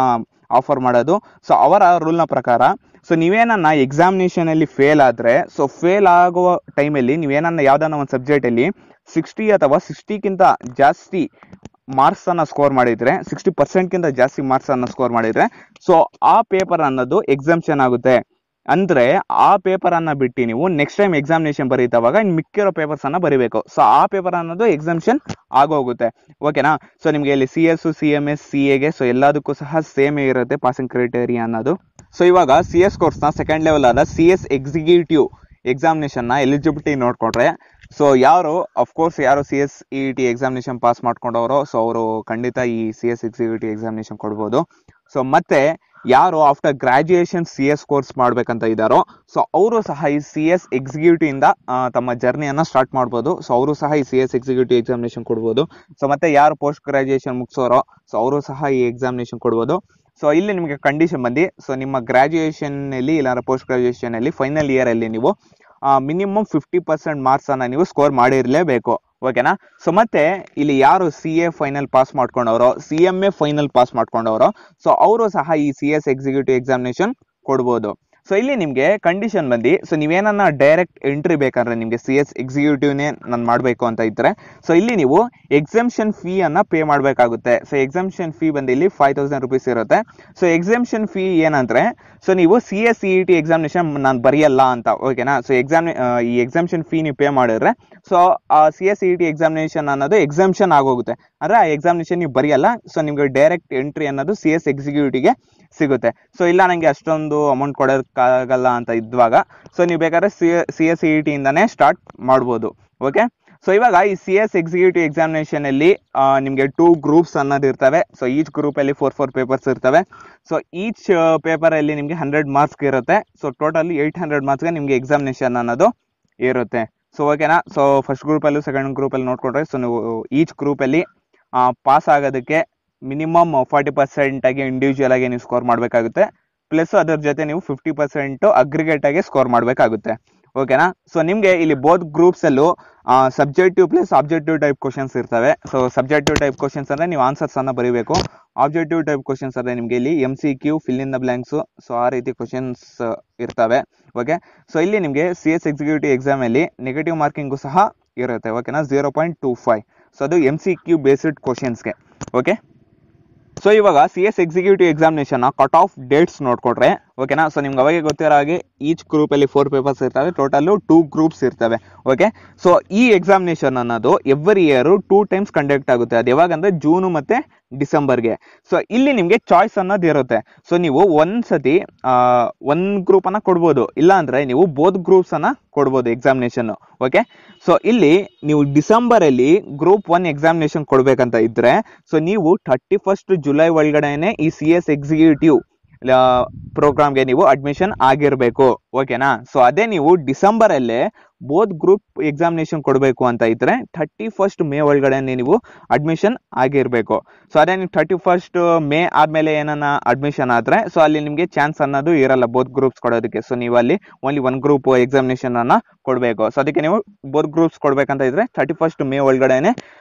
ಆಫರ್ ಮಾಡೋದು. ಸೊ ಅವರ ರೂಲ್ ನ ಪ್ರಕಾರ, ಸೊ ನೀವೇನನ್ನ ಎಕ್ಸಾಮಿನೇಷನ್ ಅಲ್ಲಿ ಫೇಲ್ ಆದ್ರೆ, ಸೊ ಫೇಲ್ ಆಗುವ ಟೈಮಲ್ಲಿ ನೀವೇನನ್ನ ಯಾವ್ದಾನ ಒಂದು ಸಬ್ಜೆಕ್ಟ್ ಅಲ್ಲಿ 60 ಅಥವಾ 60ಕ್ಕಿಂತ ಜಾಸ್ತಿ ಮಾರ್ಕ್ಸ್ ಅನ್ನ ಸ್ಕೋರ್ ಮಾಡಿದ್ರೆ, 60% ಜಾಸ್ತಿ ಮಾರ್ಕ್ಸ್ ಅನ್ನ ಸ್ಕೋರ್ ಮಾಡಿದ್ರೆ, ಸೊ ಆ ಪೇಪರ್ ಅನ್ನೋದು ಎಕ್ಸಾಮ್ಷನ್ ಆಗುತ್ತೆ. ಅಂದ್ರೆ ಆ ಪೇಪರ್ ಅನ್ನ ಬಿಟ್ಟು ನೀವು ನೆಕ್ಸ್ಟ್ ಟೈಮ್ ಎಕ್ಸಾಮಿನೇಷನ್ ಬರೀತಾವಾಗ ಮಿಕ್ಕಿರೋ ಪೇಪರ್ಸ್ ಅನ್ನ ಬರೀಬೇಕು. ಸೊ ಆ ಪೇಪರ್ ಅನ್ನೋದು ಎಕ್ಸಾಮ್ಷನ್ ಆಗೋಗುತ್ತೆ. ಓಕೆನಾ. ಸೊ ನಿಮ್ಗೆ ಇಲ್ಲಿ CS, CMS, CAಗೆ ಸೊ ಎಲ್ಲದಕ್ಕೂ ಸಹ ಸೇಮ್ ಇರುತ್ತೆ ಪಾಸಿಂಗ್ ಕ್ರೈಟೇರಿಯಾ ಅನ್ನೋದು. ಸೊ ಇವಾಗ CS ಕೋರ್ಸ್ ನ ಸೆಕೆಂಡ್ ಲೆವೆಲ್ ಆದ CS ಎಕ್ಸಿಕ್ಯೂಟಿವ್ ಎಕ್ಸಾಮಿನೇಷನ್ ನ ಎಲಿಜಿಬಿಲಿಟಿ ನೋಡ್ಕೊಂಡ್ರೆ, ಸೊ ಯಾರು CSET ಎಕ್ಸಾಮಿನೇಷನ್ ಪಾಸ್ ಮಾಡ್ಕೊಂಡವರು, ಸೊ ಅವರು ಖಂಡಿತ ಈ CS ಎಕ್ಸಿಕ್ಯೂಟಿವ್ ಎಕ್ಸಾಮಿನೇಷನ್ ಕೊಡ್ಬೋದು. ಸೊ ಮತ್ತೆ ಯಾರು ಆಫ್ಟರ್ ಗ್ರಾಜುಯೇಷನ್ CS ಕೋರ್ಸ್ ಮಾಡ್ಬೇಕಂತ ಇದ್ದಾರೋ, ಸೊ ಅವರು ಸಹ ಈ CS ಎಕ್ಸಿಕ್ಯೂಟಿವ್ ಇಂದ ತಮ್ಮ ಜರ್ನಿಯನ್ನ ಸ್ಟಾರ್ಟ್ ಮಾಡ್ಬೋದು. ಸೊ ಅವರು ಸಹ ಈ CS ಎಕ್ಸಿಕ್ಯೂಟಿವ್ ಎಕ್ಸಾಮಿನೇಷನ್ ಕೊಡ್ಬೋದು. ಸೊ ಮತ್ತೆ ಯಾರು ಪೋಸ್ಟ್ ಗ್ರಾಜುಯೇಷನ್ ಮುಗಿಸೋರೋ, ಸೊ ಅವರು ಸಹ ಈ ಎಕ್ಸಾಮಿನೇಷನ್ ಕೊಡ್ಬೋದು. ಸೊ ಇಲ್ಲಿ ನಿಮಗೆ ಕಂಡೀಷನ್ ಬಂದು, ಸೊ ನಿಮ್ಮ ಗ್ರಾಜುಯೇಷನ್ ಅಲ್ಲಿ ಇಲ್ಲ ಪೋಸ್ಟ್ ಗ್ರಾಜುಯೇಷನ್ ಅಲ್ಲಿ ಫೈನಲ್ ಇಯರ್ ಅಲ್ಲಿ ನೀವು ಮಿನಿಮಮ್ 50% ಮಾರ್ಕ್ಸ್ ಅನ್ನ ನೀವು ಸ್ಕೋರ್ ಮಾಡಿರ್ಲೇಬೇಕು. ಓಕೆನಾ. ಸೊ ಮತ್ತೆ ಇಲ್ಲಿ ಯಾರು CA ಫೈನಲ್ ಪಾಸ್ ಮಾಡ್ಕೊಂಡವ್ರೋ, CMA ಫೈನಲ್ ಪಾಸ್ ಮಾಡ್ಕೊಂಡವ್ರೋ, ಸೊ ಅವರು ಸಹ ಈ CS ಎಕ್ಸಿಕ್ಯೂಟಿವ್ ಎಕ್ಸಾಮಿನೇಷನ್ ಕೊಡ್ಬೋದು. ಸೊ ಇಲ್ಲಿ ನಿಮಗೆ ಕಂಡೀಷನ್ ಬಂದು, ಸೊ ನೀವೇನನ್ನ ಡೈರೆಕ್ಟ್ ಎಂಟ್ರಿ ಬೇಕಂದ್ರೆ ನಿಮಗೆ CS ಎಕ್ಸಿಕ್ಯೂಟಿವ್ನೇ ನಾನು ಮಾಡಬೇಕು ಅಂತ ಇದ್ರೆ, ಸೊ ಇಲ್ಲಿ ನೀವು ಎಕ್ಸೆಂಪ್ಷನ್ ಫೀ ಅನ್ನ ಪೇ ಮಾಡಬೇಕಾಗುತ್ತೆ. ಸೊ ಎಕ್ಸೆಂಪ್ಷನ್ ಫೀ ಬಂದು ಇಲ್ಲಿ 5000 ರೂಪೀಸ್ ಇರುತ್ತೆ. ಸೊ ಎಕ್ಸೆಂಪ್ಷನ್ ಫೀ ಏನಂದ್ರೆ, ಸೊ ನೀವು CS CET ಎಕ್ಸಾಮಿನೇಷನ್ ನಾನು ಬರೆಯಲ್ಲ ಅಂತ, ಓಕೆನಾ. ಸೊ ಈ ಎಕ್ಸಾಮಿನೇಷನ್ ಫೀ ನೀವು ಪೇ ಮಾಡಿದ್ರೆ, ಸೊ CS CET ಎಕ್ಸಾಮಿನೇಷನ್ ಅನ್ನೋದು ಎಕ್ಸಾಮಿಷನ್ ಆಗೋಗುತ್ತೆ. ಅಂದ್ರೆ ಆ ಎಕ್ಸಾಮಿನೇಷನ್ ನೀವು ಬರೆಯಲ್ಲ, ಸೊ ನಿಮ್ಗೆ ಡೈರೆಕ್ಟ್ ಎಂಟ್ರಿ ಅನ್ನೋದು CS ಎಕ್ಸಿಕ್ಯೂಟಿವ್ಗೆ ಸಿಗುತ್ತೆ. ಸೊ ಇಲ್ಲ ನಂಗೆ ಅಷ್ಟೊಂದು ಅಮೌಂಟ್ ಕೊಡೋಕ್ಕಾಗಲ್ಲ ಅಂತ ಇದ್ದಾಗ, ಸೊ ನೀವು ಬೇಕಾದ್ರೆ CS CET ಇಂದಾನೇ ಸ್ಟಾರ್ಟ್ ಮಾಡ್ಬೋದು. ಓಕೆ, ಸೊ ಇವಾಗ ಈ CS ಎಕ್ಸಿಕ್ಯೂಟಿವ್ ಎಕ್ಸಾಮಿನೇಷನ್ ಅಲ್ಲಿ ನಿಮಗೆ 2 ಗ್ರೂಪ್ಸ್ ಅನ್ನೋದು ಇರ್ತವೆ. ಸೊ ಈಚ್ ಗ್ರೂಪ್ ಅಲ್ಲಿ 4 ಪೇಪರ್ಸ್ ಇರ್ತವೆ. ಸೊ ಈಚ್ ಪೇಪರ್ ಅಲ್ಲಿ ನಿಮಗೆ 100 ಮಾರ್ಕ್ಸ್ ಇರುತ್ತೆ. ಸೊ ಟೋಟಲ್ 800 ಮಾರ್ಕ್ಸ್ಗೆ ನಿಮಗೆ ಎಕ್ಸಾಮಿನೇಷನ್ ಅನ್ನೋದು ಇರುತ್ತೆ. ಸೊ ಓಕೆನಾ. ಸೊ ಫಸ್ಟ್ ಗ್ರೂಪ್ ಅಲ್ಲೂ ಸೆಕೆಂಡ್ ಗ್ರೂಪ್ ಅಲ್ಲಿ ನೋಡ್ಕೊಂಡ್ರೆ, ಸೊ ನೀವು ಈಚ್ ಗ್ರೂಪ್ ಅಲ್ಲಿ ಪಾಸ್ ಆಗೋದಕ್ಕೆ ಮಿನಿಮಮ್ 40% ಆಗಿ ಇಂಡಿವಿಜುವಲ್ ಆಗಿ ನೀವು ಸ್ಕೋರ್ ಮಾಡಬೇಕಾಗುತ್ತೆ. ಪ್ಲಸ್ ಅದರ ಜೊತೆ ನೀವು 50% ಅಗ್ರಿಗೇಟ್ ಆಗಿ ಸ್ಕೋರ್ ಮಾಡಬೇಕಾಗುತ್ತೆ. ಓಕೆನಾ. ಸೊ ನಿಮಗೆ ಇಲ್ಲಿ ಬೋತ್ ಗ್ರೂಪ್ಸ್ ಅಲ್ಲೂ subjective plus objective type questions ಇರ್ತವೆ. ಸೊ ಸಬ್ಜೆಕ್ಟಿವ್ ಟೈಪ್ ಕ್ವಶನ್ಸ್ ಅಂದ್ರೆ ನೀವು ಆನ್ಸರ್ಸ್ ಅನ್ನ ಬರೀಬೇಕು. ಆಬ್ಜೆಕ್ಟಿವ್ ಟೈಪ್ ಕ್ವಶನ್ಸ್ ಅಂದ್ರೆ ನಿಮಗೆ ಇಲ್ಲಿ MCQ, fill in the blanks, so ಆ ರೀತಿ ಕ್ವಶನ್ಸ್ ಇರ್ತವೆ. ಓಕೆ, ಸೊ ಇಲ್ಲಿ ನಿಮಗೆ CS ಎಕ್ಸಿಕ್ಯೂಟಿವ್ ಎಕ್ಸಾಮ್ ಅಲ್ಲಿ ನೆಗೆಟಿವ್ ಮಾರ್ಕಿಂಗು ಸಹ ಇರುತ್ತೆ. ಓಕೆನಾ, 0.25. ಸೊ ಅದು MCQ ಬೇಸ್ಡ್ ಕ್ವಶನ್ಸ್ಗೆ. ಓಕೆ, ಸೊ ಇವಾಗ CS executive examination cut off dates ನೋಡ್ಕೊಟ್ರೆ, ಓಕೆನಾ. ಸೊ ನಿಮ್ಗೆ ಅವಾಗ ಗೊತ್ತಿರೋ ಹಾಗೆ ಈಚ್ ಗ್ರೂಪ್ ಅಲ್ಲಿ 4 ಪೇಪರ್ಸ್ ಇರ್ತವೆ. ಟೋಟಲ್ 2 ಗ್ರೂಪ್ಸ್ ಇರ್ತವೆ. ಓಕೆ, ಸೊ ಈ ಎಕ್ಸಾಮಿನೇಷನ್ ಅನ್ನೋದು ಎವ್ರಿ ಇಯರ್ 2 ಟೈಮ್ಸ್ ಕಂಡಕ್ಟ್ ಆಗುತ್ತೆ. ಅದು ಯಾವಾಗಂದ್ರೆ ಜೂನು ಮತ್ತೆ ಡಿಸೆಂಬರ್ಗೆ. ಸೊ ಇಲ್ಲಿ ನಿಮ್ಗೆ ಚಾಯ್ಸ್ ಅನ್ನೋದು ಇರುತ್ತೆ. ಸೊ ನೀವು ಒಂದ್ಸತಿ ಒಂದ್ ಗ್ರೂಪ್ ಅನ್ನ ಕೊಡ್ಬೋದು, ಇಲ್ಲ ಅಂದ್ರೆ ನೀವು ಬೋತ್ ಗ್ರೂಪ್ಸ್ ಅನ್ನ ಕೊಡ್ಬೋದು ಎಕ್ಸಾಮಿನೇಷನ್. ಓಕೆ, ಸೊ ಇಲ್ಲಿ ನೀವು ಡಿಸೆಂಬರ್ ಅಲ್ಲಿ ಗ್ರೂಪ್ 1 ಎಕ್ಸಾಮಿನೇಷನ್ ಕೊಡ್ಬೇಕಂತ ಇದ್ರೆ, ಸೊ ನೀವು 31 ಜುಲೈ ಒಳಗಡೆನೆ ಈ CS ಎಕ್ಸಿಕ್ಯೂಟಿವ್ ಪ್ರೋಗ್ರಾಮ್ಗೆ ನೀವು ಅಡ್ಮಿಷನ್ ಆಗಿರ್ಬೇಕು. ಓಕೆನಾ. ಸೊ ಅದೇ ನೀವು ಡಿಸೆಂಬರ್ ಅಲ್ಲೇ ಬೋತ್ ಗ್ರೂಪ್ ಎಕ್ಸಾಮಿನೇಷನ್ ಕೊಡಬೇಕು ಅಂತ ಇದ್ರೆ 31 ಮೇ ಒಳಗಡೆ ನೀವು ಅಡ್ಮಿಷನ್ ಆಗಿರ್ಬೇಕು. ಸೊ ಅದೇ ನೀವು 31 ಮೇ ಆದ್ಮೇಲೆ ಏನನ್ನ ಅಡ್ಮಿಷನ್ ಆದ್ರೆ, ಸೊ ಅಲ್ಲಿ ನಿಮ್ಗೆ ಚಾನ್ಸ್ ಅನ್ನೋದು ಇರಲ್ಲ ಬೋತ್ ಗ್ರೂಪ್ಸ್ ಕೊಡೋದಕ್ಕೆ. ಸೊ ನೀವು ಅಲ್ಲಿ ಓನ್ಲಿ 1 ಗ್ರೂಪ್ ಎಕ್ಸಾಮಿನೇಷನ್ ಅನ್ನ ಕೊಡ್ಬೇಕು. ಸೊ ಅದಕ್ಕೆ ನೀವು ಬೋತ್ ಗ್ರೂಪ್ಸ್ ಕೊಡ್ಬೇಕಂತ ಇದ್ರೆ 31 ಮೇ ಒಳಗಡೆನೆ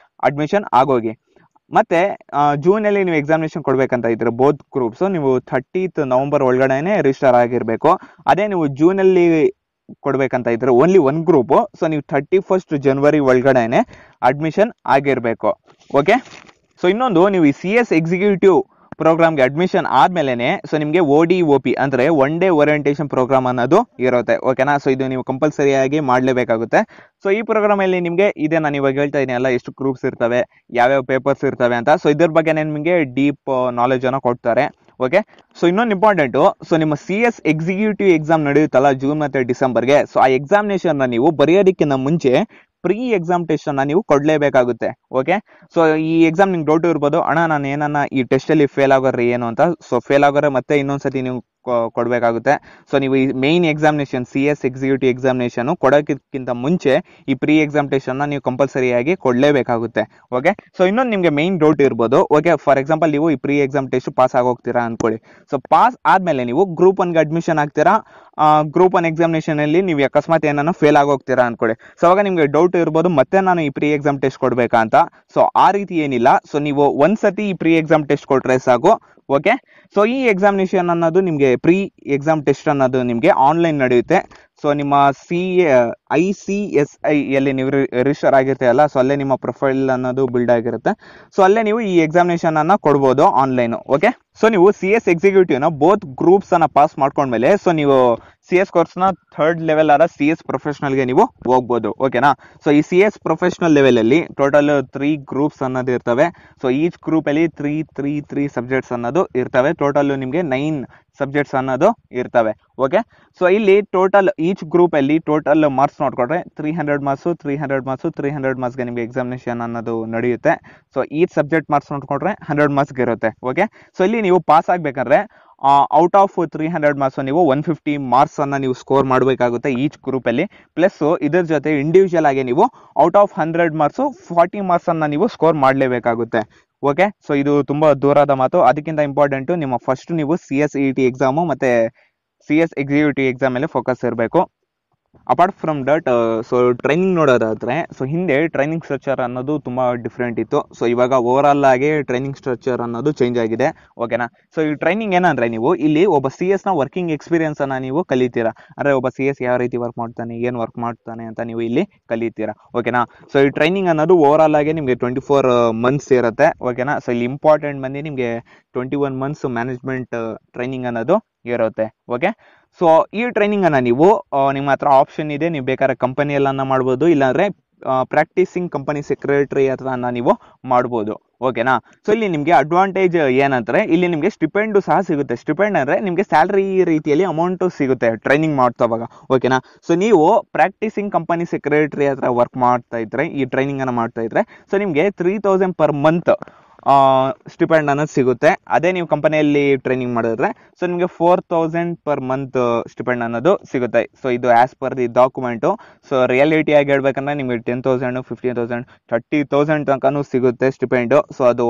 ಅಡ್ಮಿಷನ್ ಆಗೋಗಿ. ಮತ್ತೆ ಜೂನ್ ಅಲ್ಲಿ ನೀವು ಎಕ್ಸಾಮಿನೇಷನ್ ಕೊಡ್ಬೇಕಂತ ಇದ್ರೆ ಬೋತ್ ಗ್ರೂಪ್ಸ್ ನೀವು 30th ನವೆಂಬರ್ ಒಳಗಡೆನೆ ರಿಜಿಸ್ಟರ್ ಆಗಿರ್ಬೇಕು. ಅದೇ ನೀವು ಜೂನ್ ಅಲ್ಲಿ ಕೊಡ್ಬೇಕಂತ ಇದ್ರೆ ಓನ್ಲಿ 1 ಗ್ರೂಪ್, ಸೊ ನೀವು 31 ಜನವರಿ ಒಳಗಡೆನೆ ಅಡ್ಮಿಷನ್ ಆಗಿರ್ಬೇಕು. ಓಕೆ, ಸೊ ಇನ್ನೊಂದು, ನೀವು ಈ CS ಎಕ್ಸಿಕ್ಯೂಟಿವ್ ಪ್ರೋಗ್ರಾಮ್ಗೆ ಅಡ್ಮಿಷನ್ ಆದ್ಮೇಲೆ ಸೊ ನಿಮಗೆ ODOP ಅಂದ್ರೆ 1 ಡೇ ಓರಿಯಂಟೇಷನ್ ಪ್ರೋಗ್ರಾಮ್ ಅನ್ನೋದು ಇರುತ್ತೆ. ಓಕೆನಾ. ಸೊ ಇದು ನೀವು ಕಂಪಲ್ಸರಿ ಆಗಿ ಮಾಡ್ಲೇಬೇಕಾಗುತ್ತೆ. ಸೊ ಈ ಪ್ರೋಗ್ರಾಮ್ ಅಲ್ಲಿ ನಿಮಗೆ ಇದೆ, ನಾನು ಇವಾಗ ಹೇಳ್ತಾ ಇದೀನಿ ಅಲ್ಲ, ಎಷ್ಟು ಗ್ರೂಪ್ಸ್ ಇರ್ತವೆ, ಯಾವ್ಯಾವ ಪೇಪರ್ಸ್ ಇರ್ತವೆ ಅಂತ. ಸೊ ಇದ್ರ ಬಗ್ಗೆ ನಿಮಗೆ ಡೀಪ್ ನಾಲೆಜ್ ಅನ್ನ ಕೊಡ್ತಾರೆ. ಓಕೆ, ಸೊ ಇನ್ನೊಂದು ಇಂಪಾರ್ಟೆಂಟ್, ಸೊ ನಿಮ್ಮ CS ಎಕ್ಸಿಕ್ಯೂಟಿವ್ ಎಕ್ಸಾಮ್ ನಡೆಯುತ್ತಲ್ಲ ಜೂನ್ ಮತ್ತೆ ಡಿಸೆಂಬರ್ಗೆ, ಸೊ ಆ ಎಕ್ಸಾಮಿನೇಷನ್ ನೀವು ಬರೆಯೋದಕ್ಕಿಂತ ಮುಂಚೆ ಪ್ರೀ ಎಕ್ಸಾಮ್ ಟೆಸ್ಟ್ ಅನ್ನ ನೀವು ಕೊಡ್ಲೇಬೇಕಾಗುತ್ತೆ. ಓಕೆ, ಸೊ ಈ ಎಕ್ಸಾಮ್ ನಿಮ್ಗೆ ಡೌಟ್ ಇರ್ಬೋದು, ಅಣ್ಣ ನಾನು ಏನನ್ನ ಈ ಟೆಸ್ಟ್ ಅಲ್ಲಿ ಫೇಲ್ ಆಗೋರೆ ಏನು ಅಂತ. ಸೊ ಫೇಲ್ ಆಗೋರೆ ಮತ್ತೆ ಇನ್ನೊಂದ್ಸತಿ ನೀವು ಕೊಡ್ಬೇಕಾಗುತ್ತೆ. ಸೊ ನೀವು ಈ main examination CS executive examination ಕೊಡೋಕ್ಕಿಂತ ಮುಂಚೆ ಈ ಪ್ರೀ ಎಕ್ಸಾಮ್ ಟೆಸ್ಟ್ ಅನ್ನ ನೀವು ಕಂಪಲ್ಸರಿ ಆಗಿ ಕೊಡ್ಲೇಬೇಕಾಗುತ್ತೆ. ಓಕೆ, ಸೊ ಇನ್ನೊಂದು ನಿಮ್ಗೆ ಮೇನ್ ಡೌಟ್ ಇರ್ಬೋದು, ಓಕೆ, ಫಾರ್ ಎಕ್ಸಾಂಪಲ್ ನೀವು ಈ ಪ್ರೀ ಎಕ್ಸಾಮ್ ಟೆಸ್ಟ್ ಪಾಸ್ ಆಗೋಗ್ತೀರಾ ಅನ್ಕೊಳ್ಳಿ. ಸೊ ಪಾಸ್ ಆದ್ಮೇಲೆ ನೀವು ಗ್ರೂಪ್ 1ಗೆ ಅಡ್ಮಿಷನ್ ಆಗ್ತೀರಾ. ಗ್ರೂಪ್ 1 ಎಕ್ಸಾಮಿನೇಷನ್ ಅಲ್ಲಿ ನೀವು ಅಕಸ್ಮಾತ್ ಏನನ್ನ ಫೇಲ್ ಆಗೋಗ್ತೀರಾ ಅನ್ಕೊಳ್ಳಿ. ಸೊ ಅವಾಗ ನಿಮ್ಗೆ ಡೌಟ್ ಇರ್ಬೋದು, ಮತ್ತೆ ನಾನು ಈ ಪ್ರೀ ಎಕ್ಸಾಮ್ ಟೆಸ್ಟ್ ಕೊಡ್ಬೇಕಾ ಅಂತ. ಸೊ ಆ ರೀತಿ ಏನಿಲ್ಲ. ಸೊ ನೀವು ಒಂದ್ಸತಿ ಈ ಪ್ರೀ ಎಕ್ಸಾಮ್ ಟೆಸ್ಟ್ ಕೊಟ್ರೆ ಸಾಕು. ಓಕೆ, ಸೊ ಈ ಎಕ್ಸಾಮಿನೇಷನ್ ಅನ್ನೋದು ನಿಮ್ಗೆ ಪ್ರೀ ಎಕ್ಸಾಮ್ ಟೆಸ್ಟ್ ಅನ್ನೋದು ನಿಮ್ಗೆ ಆನ್ಲೈನ್ ನಡೆಯುತ್ತೆ. ಸೊ ನಿಮ್ಮ ICSI ಎಲ್ಲಿ ನೀವು ರಿಜಿಸ್ಟರ್ ಆಗಿರ್ತೀರ ಅಲ್ಲ, ಸೊ ಅಲ್ಲೇ ನಿಮ್ಮ ಪ್ರೊಫೈಲ್ ಅನ್ನೋದು ಬಿಲ್ಡ್ ಆಗಿರುತ್ತೆ. ಸೊ ಅಲ್ಲೇ ನೀವು ಈ ಎಕ್ಸಾಮಿನೇಷನ್ ಅನ್ನ ಕೊಡ್ಬೋದು ಆನ್ಲೈನ್. ಓಕೆ, ಸೊ ನೀವು CS ಎಕ್ಸಿಕ್ಯೂಟಿವ್ ನ ಬೋತ್ ಗ್ರೂಪ್ಸ್ ಅನ್ನ ಪಾಸ್ ಮಾಡ್ಕೊಂಡ್ಮೇಲೆ, ಸೊ ನೀವು CS ಕೋರ್ಸ್ ನ 3rd ಲೆವೆಲ್ ಆದ CS ಪ್ರೊಫೆಷನಲ್ ಗೆ ನೀವು ಹೋಗ್ಬೋದು. ಓಕೆನಾ. ಸೊ ಈ CS ಪ್ರೊಫೆಷನಲ್ ಲೆವೆಲ್ ಅಲ್ಲಿ ಟೋಟಲ್ 3 ಗ್ರೂಪ್ಸ್ ಅನ್ನೋದು ಇರ್ತವೆ. ಸೊ ಈಚ್ ಗ್ರೂಪ್ ಅಲ್ಲಿ 3 ಸಬ್ಜೆಕ್ಟ್ಸ್ ಅನ್ನೋದು ಇರ್ತವೆ. ಟೋಟಲ್ ನಿಮ್ಗೆ 9 ಸಬ್ಜೆಕ್ಟ್ಸ್ ಅನ್ನೋದು ಇರ್ತವೆ. ಓಕೆ, ಸೊ ಇಲ್ಲಿ ಟೋಟಲ್ ಈಚ್ ಗ್ರೂಪ್ ಅಲ್ಲಿ ಟೋಟಲ್ ಮಾರ್ಕ್ಸ್ ನೋಡ್ಕೊಂಡ್ರೆ 300 ಮಾರ್ಕ್ಸ್ಗೆ ನಿಮ್ಗೆ ಎಕ್ಸಾಮಿನೇಷನ್ ಅನ್ನೋದು ನಡೆಯುತ್ತೆ. ಸೊ ಈಚ್ ಸಬ್ಜೆಕ್ಟ್ ಮಾರ್ಕ್ಸ್ ನೋಡ್ಕೊಂಡ್ರೆ 100 ಮಾರ್ಕ್ಸ್ ಇರುತ್ತೆ. ಓಕೆ, ಸೊ ಇಲ್ಲಿ ನೀವು ಪಾಸ್ ಆಗ್ಬೇಕಂದ್ರೆ ಔಟ್ ಆಫ್ 300 ಮಾರ್ಕ್ಸ್ ನೀವು 150 ಮಾರ್ಕ್ಸ್ ಅನ್ನ ನೀವು ಸ್ಕೋರ್ ಮಾಡಬೇಕಾಗುತ್ತೆ ಈಚ್ ಗ್ರೂಪ್ ಅಲ್ಲಿ. ಪ್ಲಸ್ ಇದ್ರ ಜೊತೆ ಇಂಡಿವಿಜುವಲ್ ಆಗಿ ನೀವು ಔಟ್ ಆಫ್ 100 ಮಾರ್ಕ್ಸ್ 40 ಮಾರ್ಕ್ಸ್ ಅನ್ನ ನೀವು ಸ್ಕೋರ್ ಮಾಡಲೇಬೇಕಾಗುತ್ತೆ. ಓಕೆ, ಸೊ ಇದು ತುಂಬಾ ದೂರದ ಮಾತು. ಅದಕ್ಕಿಂತ ಇಂಪಾರ್ಟೆಂಟ್ ನಿಮ್ಮ ಫಸ್ಟ್ ನೀವು CS ET ಎಕ್ಸಾಮು ಮತ್ತೆ CS ಎಕ್ಸಿಕ್ಯೂಟಿವ್ ಎಕ್ಸಾಮ್ ಮೇಲೆ ಫೋಕಸ್ ಇರಬೇಕು. Apart from that so training ನೋಡೋದಾದ್ರೆ ಸೊ ಹಿಂದೆ ಟ್ರೈನಿಂಗ್ ಸ್ಟ್ರಕ್ಚರ್ ಅನ್ನೋದು ತುಂಬಾ ಡಿಫ್ರೆಂಟ್ ಇತ್ತು. ಸೊ ಇವಾಗ ಓವರ್ ಆಲ್ ಆಗಿ ಟ್ರೈನಿಂಗ್ ಸ್ಟ್ರಕ್ಚರ್ ಅನ್ನೋದು ಚೇಂಜ್ ಆಗಿದೆ. ಓಕೆನಾ. ಸೊ ಈ ಟ್ರೈನಿಂಗ್ ಏನಂದ್ರೆ ನೀವು ಇಲ್ಲಿ ಒಬ್ಬ CS ನ ವರ್ಕಿಂಗ್ ಎಕ್ಸ್ಪೀರಿಯನ್ಸ್ ಅನ್ನ ನೀವು ಕಲಿತೀರಾ. ಅಂದ್ರೆ ಒಬ್ಬ CS ಯಾವ ರೀತಿ ವರ್ಕ್ ಮಾಡ್ತಾನೆ, ಏನ್ ವರ್ಕ್ ಮಾಡ್ತಾನೆ ಅಂತ ನೀವು ಇಲ್ಲಿ ಕಲಿತೀರಾ. ಓಕೆನಾ. ಸೊ ಈ ಟ್ರೈನಿಂಗ್ ಅನ್ನೋದು ಓವರ್ ಆಲ್ ಆಗಿ ನಿಮಗೆ 24 ಮಂತ್ಸ್ ಇರುತ್ತೆ. ಓಕೆನಾ. ಸೊ ಇಲ್ಲಿ ಇಂಪಾರ್ಟೆಂಟ್ ಬಂದು ನಿಮಗೆ 21 ಮಂತ್ಸ್ ಮ್ಯಾನೇಜ್ಮೆಂಟ್ ಟ್ರೈನಿಂಗ್ ಅನ್ನೋದು ಇರುತ್ತೆ. ಓಕೆ. ಸೊ ಈ ಟ್ರೈನಿಂಗ್ ಅನ್ನ ನೀವು ನಿಮ್ಮ ಹತ್ರ ಆಪ್ಷನ್ ಇದೆ, ನೀವು ಬೇಕಾದ್ರೆ ಕಂಪನಿಯಲ್ಲ ಮಾಡ್ಬೋದು, ಇಲ್ಲಾಂದ್ರೆ ಪ್ರಾಕ್ಟೀಸಿಂಗ್ ಕಂಪನಿ ಸೆಕ್ರೆಟರಿ ಹತ್ರ ನೀವು ಮಾಡ್ಬೋದು. ಓಕೆನಾ. ಸೊ ಇಲ್ಲಿ ನಿಮಗೆ ಅಡ್ವಾಂಟೇಜ್ ಏನಂದ್ರೆ ಇಲ್ಲಿ ನಿಮಗೆ ಸ್ಟಿಪೆಂಡ್ ಸಹ ಸಿಗುತ್ತೆ. ಸ್ಟಿಪೆಂಡ್ ಅಂದ್ರೆ ನಿಮಗೆ ಸ್ಯಾಲರಿ ರೀತಿಯಲ್ಲಿ ಅಮೌಂಟ್ ಸಿಗುತ್ತೆ ಟ್ರೈನಿಂಗ್ ಮಾಡ್ತಾವಾಗ. ಓಕೆನಾ. ಸೊ ನೀವು ಪ್ರಾಕ್ಟೀಸಿಂಗ್ ಕಂಪನಿ ಸೆಕ್ರೆಟರಿ ಹತ್ರ ವರ್ಕ್ ಮಾಡ್ತಾ ಇದ್ರೆ, ಈ ಟ್ರೈನಿಂಗ್ ಅನ್ನ ಮಾಡ್ತಾ ಇದ್ರೆ, ಸೊ ನಿಮಗೆ 3000 ಪರ್ ಮಂತ್ ಸ್ಟಿಪೆಂಡ್ ಅನ್ನೋದು ಸಿಗುತ್ತೆ. ಅದೇ ನೀವು ಕಂಪನಿಯಲ್ಲಿ ಟ್ರೈನಿಂಗ್ ಮಾಡಿದ್ರೆ ಸೊ ನಿಮಗೆ 4000 ಪರ್ ಮಂತ್ ಸ್ಟಿಪೆಂಡ್ ಅನ್ನೋದು ಸಿಗುತ್ತೆ. ಸೊ ಇದು as per the document. So reality ಆಗಿ ಹೇಳ್ಬೇಕಂದ್ರೆ ನಿಮಗೆ 10,000 15,000 30,000 ತನಕನೂ ಸಿಗುತ್ತೆ ಸ್ಟಿಪೆಂಡು. ಸೊ ಅದು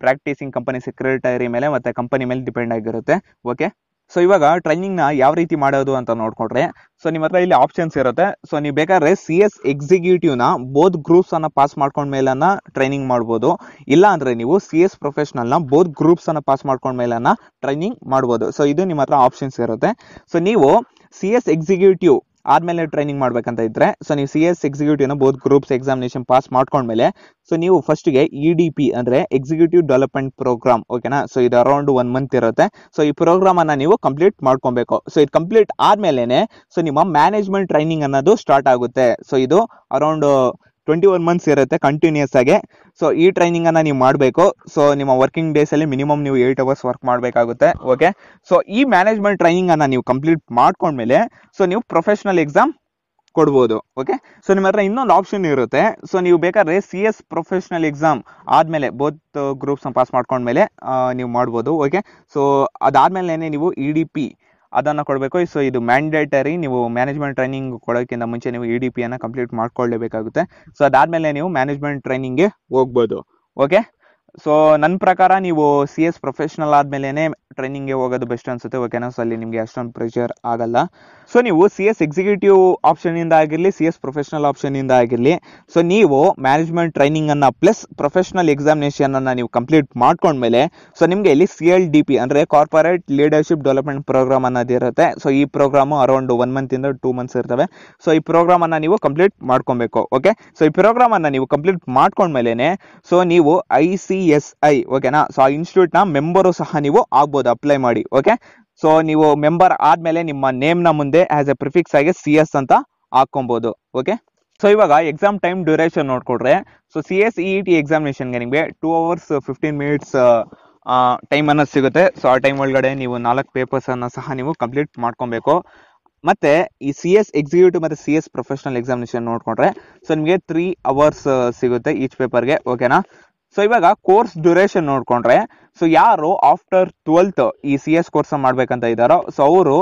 ಪ್ರಾಕ್ಟೀಸಿಂಗ್ ಕಂಪನಿ ಸೆಕ್ರೆಟರಿ ಮೇಲೆ ಮತ್ತೆ ಕಂಪನಿ ಮೇಲೆ ಡಿಪೆಂಡ್ ಆಗಿರುತ್ತೆ. ಓಕೆ. ಸೊ ಇವಾಗ ಟ್ರೈನಿಂಗ್ ನ ಯಾವ ರೀತಿ ಮಾಡೋದು ಅಂತ ನೋಡ್ಕೊಂಡ್ರೆ, ಸೊ ನಿಮ್ಮ ಹತ್ರ ಇಲ್ಲಿ ಆಪ್ಷನ್ಸ್ ಇರುತ್ತೆ. ಸೊ ನೀವು ಬೇಕಾದ್ರೆ CS ಎಕ್ಸಿಕ್ಯೂಟಿವ್ ನ ಬೋತ್ ಗ್ರೂಪ್ಸ್ ಅನ್ನ ಪಾಸ್ ಮಾಡ್ಕೊಂಡ್ಮೇಲನ್ನ ಟ್ರೈನಿಂಗ್ ಮಾಡ್ಬೋದು. ಇಲ್ಲ ಅಂದ್ರೆ ನೀವು CS ಪ್ರೊಫೆಷನಲ್ ನ ಬೋತ್ ಗ್ರೂಪ್ಸ್ ಅನ್ನ ಪಾಸ್ ಮಾಡ್ಕೊಂಡ್ಮೇಲನ್ನ ಟ್ರೈನಿಂಗ್ ಮಾಡ್ಬೋದು. ಸೊ ಇದು ನಿಮ್ಮ ಹತ್ರ ಆಪ್ಷನ್ಸ್ ಇರುತ್ತೆ. ಸೊ ನೀವು CS ಎಕ್ಸಿಕ್ಯೂಟಿವ್ ಆದ್ಮೇಲೆ ಟ್ರೈನಿಂಗ್ ಮಾಡ್ಬೇಕಂತ ಇದ್ರೆ, ಸೊ ನೀವು CS ಎಕ್ಸಿಕ್ಯೂಟಿವ್ ನ ಬೋತ್ ಗ್ರೂಪ್ಸ್ ಎಕ್ಸಾಮಿನೇಷನ್ ಪಾಸ್ ಮಾಡ್ಕೊಂಡ್ಮೇಲೆ ಸೊ ನೀವು ಫಸ್ಟ್ ಗೆ EDP ಅಂದ್ರೆ ಎಕ್ಸಿಕ್ಯೂಟಿವ್ ಡೆವಲಪ್ಮೆಂಟ್ ಪ್ರೋಗ್ರಾಮ್. ಓಕೆನಾ. ಸೊ ಇದು ಅರೌಂಡ್ 1 ಮಂತ್ ಇರುತ್ತೆ. ಸೊ ಈ ಪ್ರೋಗ್ರಾಮ್ ಅನ್ನ ನೀವು ಕಂಪ್ಲೀಟ್ ಮಾಡ್ಕೊಬೇಕು. ಸೊ ಇದು ಕಂಪ್ಲೀಟ್ ಆದ್ಮೇಲೆನೆ ಸೊ ನಿಮ್ಮ ಮ್ಯಾನೇಜ್ಮೆಂಟ್ ಟ್ರೈನಿಂಗ್ ಅನ್ನೋದು ಸ್ಟಾರ್ಟ್ ಆಗುತ್ತೆ. ಸೊ ಇದು ಅರೌಂಡ್ 21 ಮಂತ್ಸ್ ಇರುತ್ತೆ ಕಂಟಿನ್ಯೂಸ್ ಆಗಿ. ಸೊ ಈ ಟ್ರೈನಿಂಗ್ ಅನ್ನ ನೀವು ಮಾಡಬೇಕು. ಸೊ ನಿಮ್ಮ ವರ್ಕಿಂಗ್ ಡೇಸ್ ಅಲ್ಲಿ ಮಿನಿಮಮ್ ನೀವು 8 ಅವರ್ಸ್ ವರ್ಕ್ ಮಾಡಬೇಕಾಗುತ್ತೆ. ಓಕೆ. ಸೊ ಈ ಮ್ಯಾನೇಜ್ಮೆಂಟ್ ಟ್ರೈನಿಂಗ್ ಅನ್ನ ನೀವು ಕಂಪ್ಲೀಟ್ ಮಾಡ್ಕೊಂಡ್ಮೇಲೆ ಸೊ ನೀವು ಪ್ರೊಫೆಷನಲ್ ಎಕ್ಸಾಮ್ ಕೊಡ್ಬೋದು. ಓಕೆ. ಸೊ ನಿಮ್ಮ ಹತ್ರ ಇನ್ನೊಂದು ಆಪ್ಷನ್ ಇರುತ್ತೆ. ಸೊ ನೀವು ಬೇಕಾದ್ರೆ CS ಪ್ರೊಫೆಷನಲ್ ಎಕ್ಸಾಮ್ ಆದ್ಮೇಲೆ ಬೋತ್ ಗ್ರೂಪ್ಸ್ ಪಾಸ್ ಮಾಡ್ಕೊಂಡ್ಮೇಲೆ ನೀವು ಮಾಡ್ಬೋದು. ಓಕೆ. ಸೊ ಅದಾದ್ಮೇಲೆ ನೀವು EDP ಅದನ್ನ ಕೊಡಬೇಕು. ಸೊ ಇದು ಮ್ಯಾಂಡೇಟರಿ. ನೀವು ಮ್ಯಾನೇಜ್ಮೆಂಟ್ ಟ್ರೈನಿಂಗ್ ಕೊಡೋಕ್ಕಿಂತ ಮುಂಚೆ ನೀವು EDP ಅನ್ನ ಕಂಪ್ಲೀಟ್ ಮಾಡ್ಕೊಳ್ಳೇಬೇಕಾಗುತ್ತೆ. ಸೊ ಅದಾದ್ಮೇಲೆ ನೀವು ಮ್ಯಾನೇಜ್ಮೆಂಟ್ ಟ್ರೈನಿಂಗ್ಗೆ ಹೋಗ್ಬೋದು. ಓಕೆ. ಸೊ ನನ್ನ ಪ್ರಕಾರ ನೀವು CS ಪ್ರೊಫೆಷನಲ್ ಆದ್ಮೇಲೆ ಟ್ರೈನಿಂಗ್ಗೆ ಹೋಗೋದು ಬೆಸ್ಟ್ ಅನ್ಸುತ್ತೆ. ಓಕೆನಾ. ಸೊ ಅಲ್ಲಿ ನಿಮಗೆ ಅಷ್ಟೊಂದು ಪ್ರೆಷರ್ ಆಗಲ್ಲ. ಸೊ ನೀವು CS ಎಕ್ಸಿಕ್ಯೂಟಿವ್ ಆಪ್ಷನ್ ಇಂದ ಆಗಿರ್ಲಿ, CS ಪ್ರೊಫೆಷನಲ್ ಆಪ್ಷನ್ ಇಂದ ಆಗಿರ್ಲಿ, ಸೊ ನೀವು ಮ್ಯಾನೇಜ್ಮೆಂಟ್ ಟ್ರೈನಿಂಗ್ ಅನ್ನ ಪ್ಲಸ್ ಪ್ರೊಫೆಷನಲ್ ಎಕ್ಸಾಮಿನೇಷನ್ ಅನ್ನ ನೀವು ಕಂಪ್ಲೀಟ್ ಮಾಡ್ಕೊಂಡ್ಮೇಲೆ ಸೊ ನಿಮ್ಗೆ ಇಲ್ಲಿ CLDP ಅಂದ್ರೆ ಕಾರ್ಪೊರೇಟ್ ಲೀಡರ್ಶಿಪ್ ಡೆವಲಪ್ಮೆಂಟ್ ಪ್ರೋಗ್ರಾಮ್ ಅನ್ನೋದು ಇರುತ್ತೆ. ಸೊ ಈ ಪ್ರೋಗ್ರಾಮ್ ಅರೌಂಡ್ 1 ಮಂತ್ ಇಂದ 2 ಮಂತ್ಸ್ ಇರ್ತವೆ. ಸೊ ಈ ಪ್ರೋಗ್ರಾಮ್ ಅನ್ನ ನೀವು ಕಂಪ್ಲೀಟ್ ಮಾಡ್ಕೊಬೇಕು. ಓಕೆ. ಸೊ ಈ ಪ್ರೋಗ್ರಾಮ್ ಅನ್ನ ನೀವು ಕಂಪ್ಲೀಟ್ ಮಾಡ್ಕೊಂಡ್ಮೇಲೆ ಸೊ ನೀವು ICSI ಓಕೆನಾ. ಸೊ ಆ ಇನ್ಸ್ಟಿಟ್ಯೂಟ್ ನ ಮೆಂಬರು ಸಹ ನೀವು ಆಗ್ಬೋದು ಅಪ್ಲೈ ಮಾಡಿ. ಓಕೆ. ಸೊ ನೀವು ಮೆಂಬರ್ ಆದ್ಮೇಲೆ ನಿಮ್ಮ ನೇಮ್ ನ ಮುಂದೆ ಆಸ್ ಎ ಪ್ರಿಫಿಕ್ಸ್ ಆಗಿ CS ಅಂತ ಹಾಕೊಬಹುದು. ಓಕೆ. ಸೊ ಇವಾಗ ಎಕ್ಸಾಮ್ ಟೈಮ್ ಡ್ಯೂರೇಷನ್ ನೋಡ್ಕೊಡ್ರೆ, ಸೊ CS EET ಎಕ್ಸಾಮಿನೇಷನ್ಗೆ ನಿಮಗೆ 2 hours 15 minutes ಟೈಮ್ ಅನ್ನೋದು ಸಿಗುತ್ತೆ. ಸೊ ಆ ಟೈಮ್ ಒಳಗಡೆ ನೀವು 4 ಪೇಪರ್ಸ್ ಅನ್ನ ಸಹ ನೀವು ಕಂಪ್ಲೀಟ್ ಮಾಡ್ಕೊಬೇಕು. ಮತ್ತೆ ಈ CS ಎಕ್ಸಿಕ್ಯೂಟಿವ್ ಮತ್ತೆ CS ಪ್ರೊಫೆಷನಲ್ ಎಕ್ಸಾಮಿನೇಷನ್ ನೋಡ್ಕೊಂಡ್ರೆ ಸೊ ನಿಮಗೆ 3 hours ಸಿಗುತ್ತೆ ಈಚ್ ಪೇಪರ್ಗೆ. ಓಕೆನಾ. ಸೊ ಇವಾಗ ಕೋರ್ಸ್ ಡ್ಯೂರೇಷನ್ ನೋಡ್ಕೊಂಡ್ರೆ, ಸೊ ಯಾರು ಆಫ್ಟರ್ 12th ಈ CS ಕೋರ್ಸ್ ಮಾಡ್ಬೇಕಂತ ಇದ್ದಾರೋ ಸೊ ಅವರು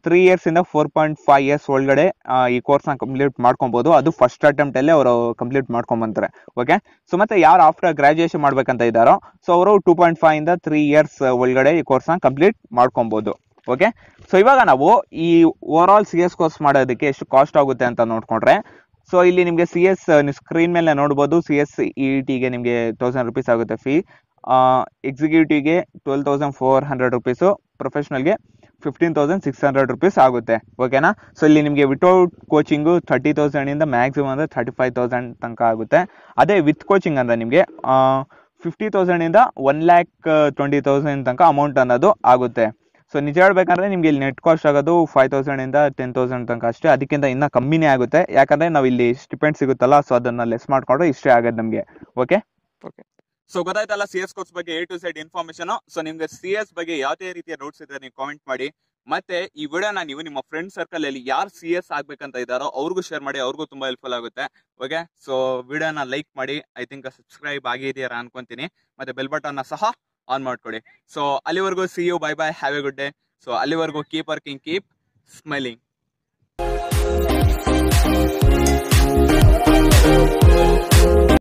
3 years ಇಂದ 4.5 years ಒಳಗಡೆ ಈ ಕೋರ್ಸ್ ನ ಕಂಪ್ಲೀಟ್ ಮಾಡ್ಕೊಬಹುದು. ಅದು ಫಸ್ಟ್ ಅಟೆಂಪ್ಟ್ ಅಲ್ಲೇ ಅವರು ಕಂಪ್ಲೀಟ್ ಮಾಡ್ಕೊಂಡ್ಬಂತಾರೆ. ಓಕೆ. ಸೊ ಮತ್ತೆ ಯಾರು ಆಫ್ಟರ್ ಗ್ರಾಜುಯೇಷನ್ ಮಾಡ್ಬೇಕಂತ ಇದ್ದಾರೋ ಸೊ ಅವರು 2.5 ಇಂದ 3 years ಒಳಗಡೆ ಈ ಕೋರ್ಸ್ ನ ಕಂಪ್ಲೀಟ್ ಮಾಡ್ಕೊಬಹುದು. ಓಕೆ. ಸೊ ಇವಾಗ ನಾವು ಈ ಓವರ್ ಆಲ್ CS ಕೋರ್ಸ್ ಮಾಡೋದಕ್ಕೆ ಎಷ್ಟು ಕಾಸ್ಟ್ ಆಗುತ್ತೆ ಅಂತ ನೋಡ್ಕೊಂಡ್ರೆ, ಸೊ ಇಲ್ಲಿ ನಿಮಗೆ CS ಸ್ಕ್ರೀನ್ ಮೇಲೆ ನೋಡಬಹುದು. CS EET ಗೆ ನಿಮಗೆ 1000 rupees ಆಗುತ್ತೆ ಫೀ. ಎಕ್ಸಿಕ್ಯೂಟಿವ್ ಗೆ 12,400 rupees, ಪ್ರೊಫೆಷನಲ್ಗೆ 15,600 rupees ಆಗುತ್ತೆ. ಓಕೆನಾ. ಸೊ ಇಲ್ಲಿ ನಿಮಗೆ ವಿತೌಟ್ ಕೋಚಿಂಗು 30,000 ಇಂದ ಮ್ಯಾಕ್ಸಿಮಮ್ ಅಂದ್ರೆ 35,000 ತನಕ ಆಗುತ್ತೆ. ಅದೇ ವಿತ್ ಕೋಚಿಂಗ್ ಅಂದ್ರೆ ನಿಮಗೆ 50,000 ಇಂದ 1,20,000 ತನಕ ಅಮೌಂಟ್ ಅನ್ನೋದು ಆಗುತ್ತೆ. ಸೊ ನಿಜ ಹೇಳ್ಬೇಕಂದ್ರೆ ನಿಮ್ಗೆ ಇಲ್ಲಿ ನೆಟ್ ಕಾಸ್ಟ್ ಆಗೋದು 5,000 ಇಂದ 10,000 ತನಕ ಅಷ್ಟೇ. ಅದಕ್ಕಿಂತ ಇನ್ನ ಕಮ್ಮಿನೇ ಆಗುತ್ತೆ. ಯಾಕಂದ್ರೆ ನಾವು ಇಲ್ಲಿ ಸ್ಟಿಪೆಂಡ್ ಸಿಗುತ್ತಲ್ಲ, ಸೊ ಅದನ್ನ ಲೆಸ್ ಮಾಡ್ಕೊಂಡ್ರೆ ಇಷ್ಟೇ ಆಗೋದು ನಮಗೆ. ಓಕೆ. ಸೊ ಗೊತ್ತಾಯ್ತಲ್ಲ CS ಕೋರ್ಸ್ ಬಗ್ಗೆ A to Z information. So ನಿಮ್ಗೆ CS ಬಗ್ಗೆ ಯಾವುದೇ ರೀತಿಯ ಡೌಟ್ಸ್ ಇದ್ರೆ ನೀವು ಕಾಮೆಂಟ್ ಮಾಡಿ. ಮತ್ತೆ ಈ ವಿಡಿಯೋನ ನೀವು ನಿಮ್ಮ ಫ್ರೆಂಡ್ ಸರ್ಕಲ್ ಅಲ್ಲಿ ಯಾರು CS ಆಗ್ಬೇಕಂತ ಇದ್ದಾರೋ ಅವ್ರಿಗೂ ಶೇರ್ ಮಾಡಿ, ಅವ್ರಿಗೂ ತುಂಬಾ ಹೆಲ್ಪ್ಫುಲ್ ಆಗುತ್ತೆ. ಓಕೆ. ಸೊ ವಿಡಿಯೋನ ಲೈಕ್ ಮಾಡಿ, ಐ ಥಿಂಕ್ ಸಬ್ಸ್ಕ್ರೈಬ್ ಆಗಿದೆಯಾ ಅನ್ಕೊಂತೀನಿ. ಮತ್ತೆ ಬೆಲ್ ಬಟನ್ ಸಹ ಆನ್ ಮಾಡ್ಕೊಡಿ. ಸೊ ಅಲ್ಲಿವರೆಗೂ see you, bye bye, have a good day. So ಅಲ್ಲಿವರೆಗೂ ಕೀಪ್ ವರ್ಕಿಂಗ್, ಕೀಪ್ ಸ್ಮೈಲಿಂಗ್.